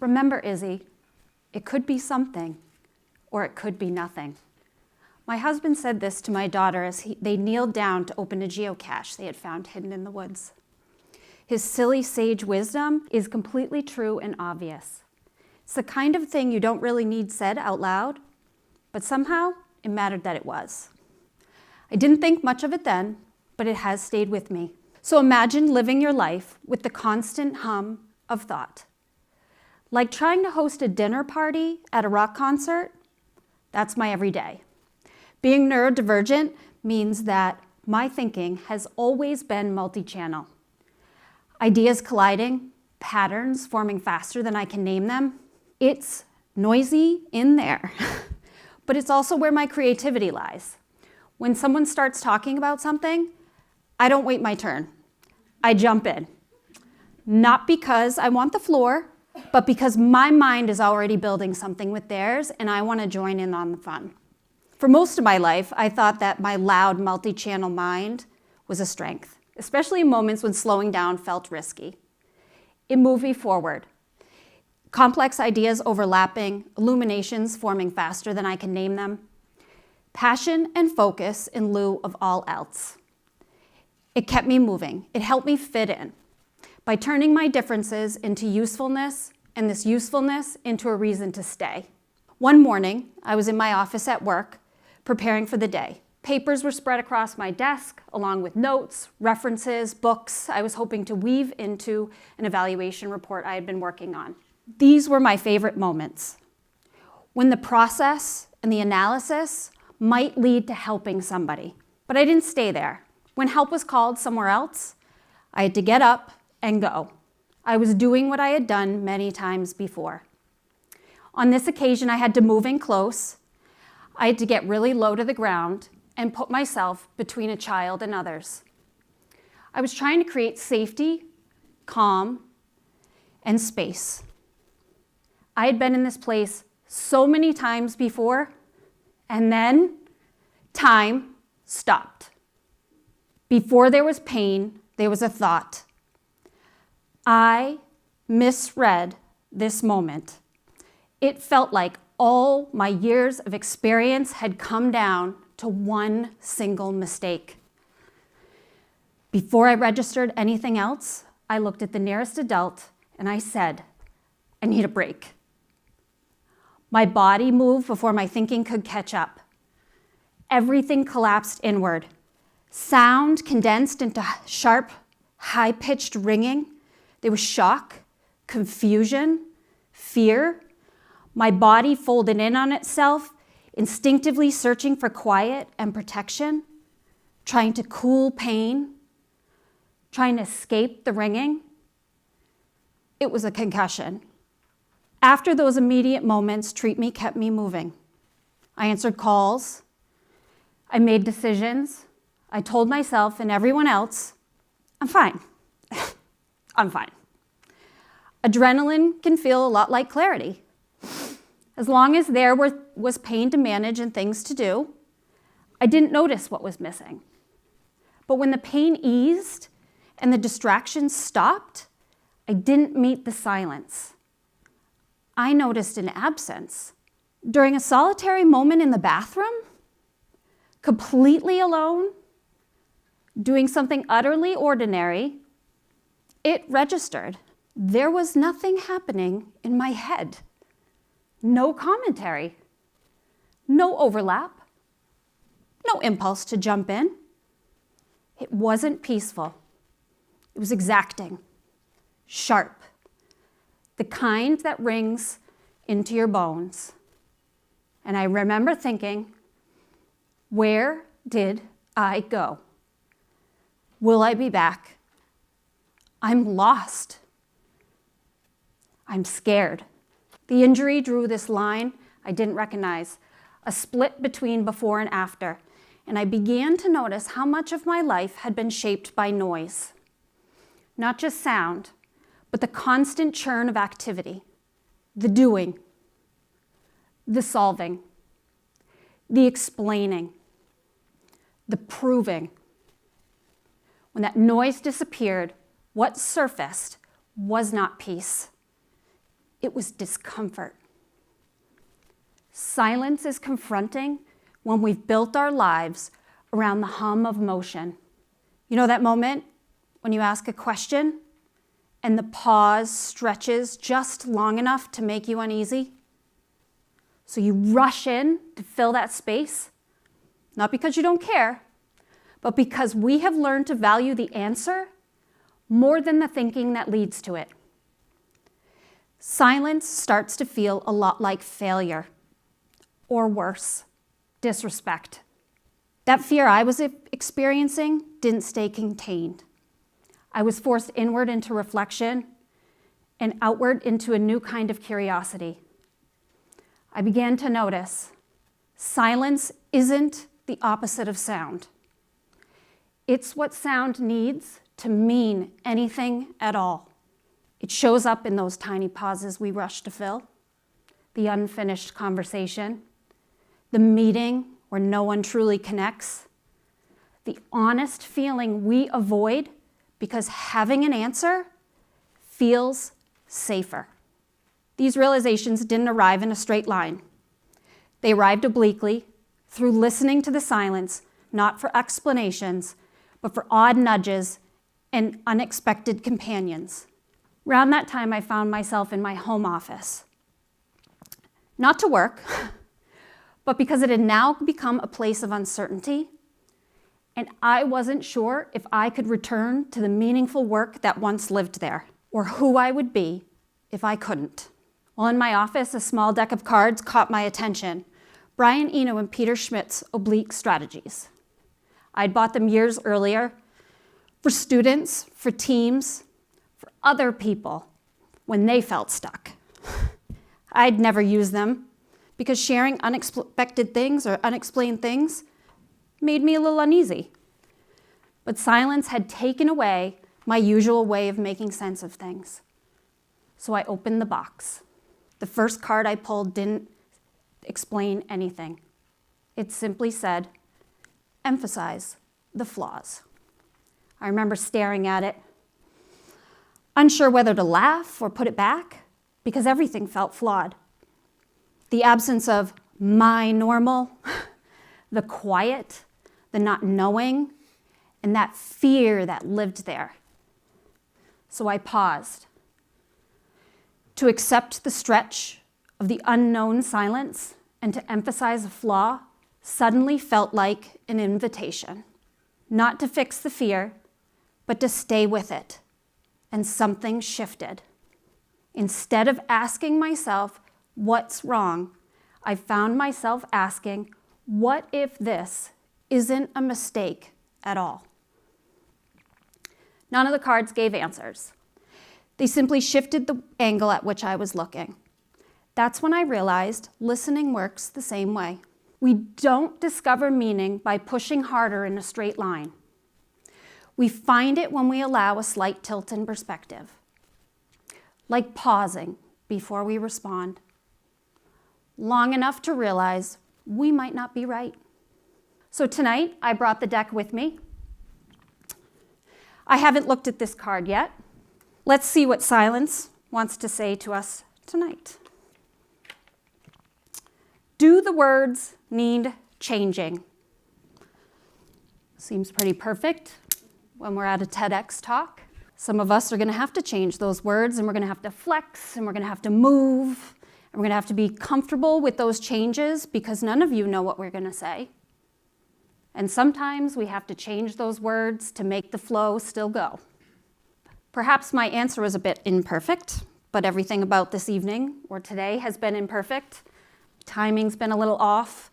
Remember, Izzy, it could be something, or it could be nothing. My husband said this to my daughter as they kneeled down to open a geocache they had found hidden in the woods. His silly sage wisdom is completely true and obvious. It's the kind of thing you don't really need said out loud, but somehow it mattered that it was. I didn't think much of it then, but it has stayed with me. So imagine living your life with the constant hum of thought. Like trying to host a dinner party at a rock concert, that's my everyday. Being neurodivergent means that my thinking has always been multi-channel. Ideas colliding, patterns forming faster than I can name them. It's noisy in there, but it's also where my creativity lies. When someone starts talking about something, I don't wait my turn. I jump in. Not because I want the floor, but because my mind is already building something with theirs and I want to join in on the fun. For most of my life, I thought that my loud multi-channel mind was a strength, especially in moments when slowing down felt risky. It moved me forward. Complex ideas overlapping, illuminations forming faster than I can name them. Passion and focus in lieu of all else. It kept me moving. It helped me fit in by turning my differences into usefulness and this usefulness into a reason to stay. One morning, I was in my office at work, preparing for the day. Papers were spread across my desk, along with notes, references, books I was hoping to weave into an evaluation report I had been working on. These were my favorite moments, when the process and the analysis might lead to helping somebody. But I didn't stay there. When help was called somewhere else, I had to get up and go. I was doing what I had done many times before. On this occasion, I had to move in close. I had to get really low to the ground and put myself between a child and others. I was trying to create safety, calm, and space. I had been in this place so many times before, and then time stopped. Before there was pain, there was a thought. I misread this moment. It felt like all my years of experience had come down to one single mistake. Before I registered anything else, I looked at the nearest adult and I said, I need a break. My body moved before my thinking could catch up. Everything collapsed inward. Sound condensed into sharp, high-pitched ringing. There was shock, confusion, fear. My body folded in on itself, instinctively searching for quiet and protection, trying to cool pain, trying to escape the ringing. It was a concussion. After those immediate moments, treat me kept me moving. I answered calls. I made decisions. I told myself and everyone else, I'm fine. I'm fine. Adrenaline can feel a lot like clarity. As long as there was pain to manage and things to do, I didn't notice what was missing. But when the pain eased and the distractions stopped, I didn't meet the silence. I noticed an absence. During a solitary moment in the bathroom, completely alone, doing something utterly ordinary, it registered. There was nothing happening in my head. No commentary, no overlap, no impulse to jump in. It wasn't peaceful. It was exacting, sharp, the kind that rings into your bones. And I remember thinking, where did I go? Will I be back? I'm lost. I'm scared. The injury drew this line I didn't recognize, a split between before and after, and I began to notice how much of my life had been shaped by noise. Not just sound, but the constant churn of activity, the doing, the solving, the explaining, the proving. When that noise disappeared, what surfaced was not peace. It was discomfort. Silence is confronting when we've built our lives around the hum of motion. You know that moment when you ask a question and the pause stretches just long enough to make you uneasy? So you rush in to fill that space, not because you don't care, but because we have learned to value the answer more than the thinking that leads to it. Silence starts to feel a lot like failure, or worse, disrespect. That fear I was experiencing didn't stay contained. I was forced inward into reflection and outward into a new kind of curiosity. I began to notice silence isn't the opposite of sound. It's what sound needs to mean anything at all. It shows up in those tiny pauses we rush to fill, the unfinished conversation, the meeting where no one truly connects, the honest feeling we avoid because having an answer feels safer. These realizations didn't arrive in a straight line. They arrived obliquely through listening to the silence, not for explanations, but for odd nudges and unexpected companions. Around that time, I found myself in my home office. Not to work, but because it had now become a place of uncertainty, and I wasn't sure if I could return to the meaningful work that once lived there, or who I would be if I couldn't. While in my office, a small deck of cards caught my attention. Brian Eno and Peter Schmidt's Oblique Strategies. I'd bought them years earlier for students, for teams, for other people when they felt stuck. I'd never used them because sharing unexpected things or unexplained things made me a little uneasy. But silence had taken away my usual way of making sense of things. So I opened the box. The first card I pulled didn't explain anything. It simply said, emphasize the flaws. I remember staring at it, unsure whether to laugh or put it back, because everything felt flawed. The absence of my normal, the quiet, the not knowing, and that fear that lived there. So I paused. To accept the stretch of the unknown silence and to emphasize a flaw suddenly felt like an invitation, not to fix the fear, but to stay with it. And something shifted. Instead of asking myself, what's wrong, I found myself asking, what if this isn't a mistake at all? None of the cards gave answers. They simply shifted the angle at which I was looking. That's when I realized listening works the same way. We don't discover meaning by pushing harder in a straight line. We find it when we allow a slight tilt in perspective, like pausing before we respond, long enough to realize we might not be right. So tonight, I brought the deck with me. I haven't looked at this card yet. Let's see what silence wants to say to us tonight. Do the words need changing? Seems pretty perfect when we're at a TEDx talk. Some of us are going to have to change those words, and we're going to have to flex, and we're going to have to move, and we're going to have to be comfortable with those changes because none of you know what we're going to say. And sometimes we have to change those words to make the flow still go. Perhaps my answer was a bit imperfect, but everything about this evening or today has been imperfect. Timing's been a little off.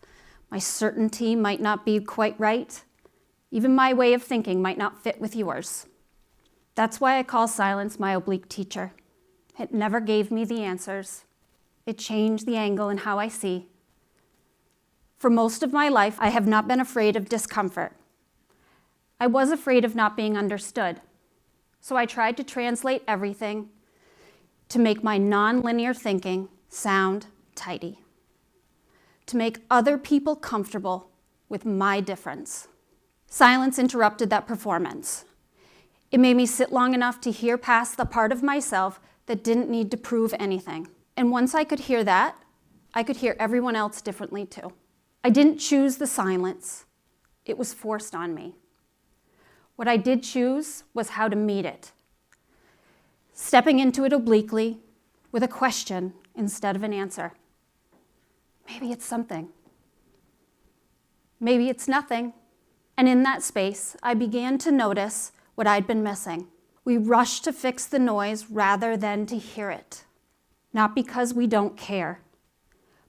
My certainty might not be quite right. Even my way of thinking might not fit with yours. That's why I call silence my oblique teacher. It never gave me the answers. It changed the angle in how I see. For most of my life, I have not been afraid of discomfort. I was afraid of not being understood. So I tried to translate everything to make my non-linear thinking sound tidy, to make other people comfortable with my difference. Silence interrupted that performance. It made me sit long enough to hear past the part of myself that didn't need to prove anything. And once I could hear that, I could hear everyone else differently too. I didn't choose the silence. It was forced on me. What I did choose was how to meet it. Stepping into it obliquely with a question instead of an answer. Maybe it's something. Maybe it's nothing. And in that space, I began to notice what I'd been missing. We rush to fix the noise rather than to hear it. Not because we don't care,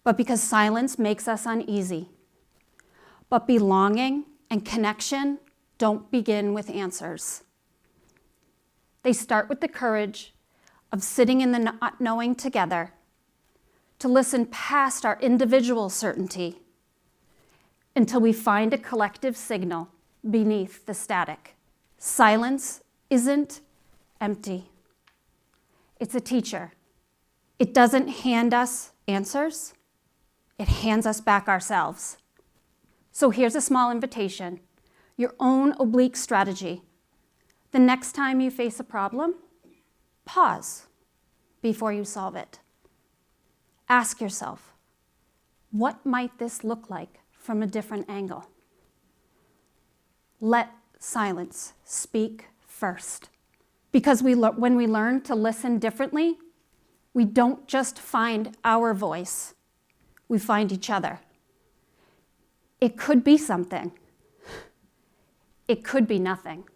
but because silence makes us uneasy. But belonging and connection don't begin with answers. They start with the courage of sitting in the not knowing together, to listen past our individual certainty until we find a collective signal beneath the static. Silence isn't empty. It's a teacher. It doesn't hand us answers. It hands us back ourselves. So here's a small invitation, your own oblique strategy. The next time you face a problem, pause before you solve it. Ask yourself, what might this look like from a different angle? Let silence speak first. Because when we learn to listen differently, we don't just find our voice, we find each other. It could be something. It could be nothing.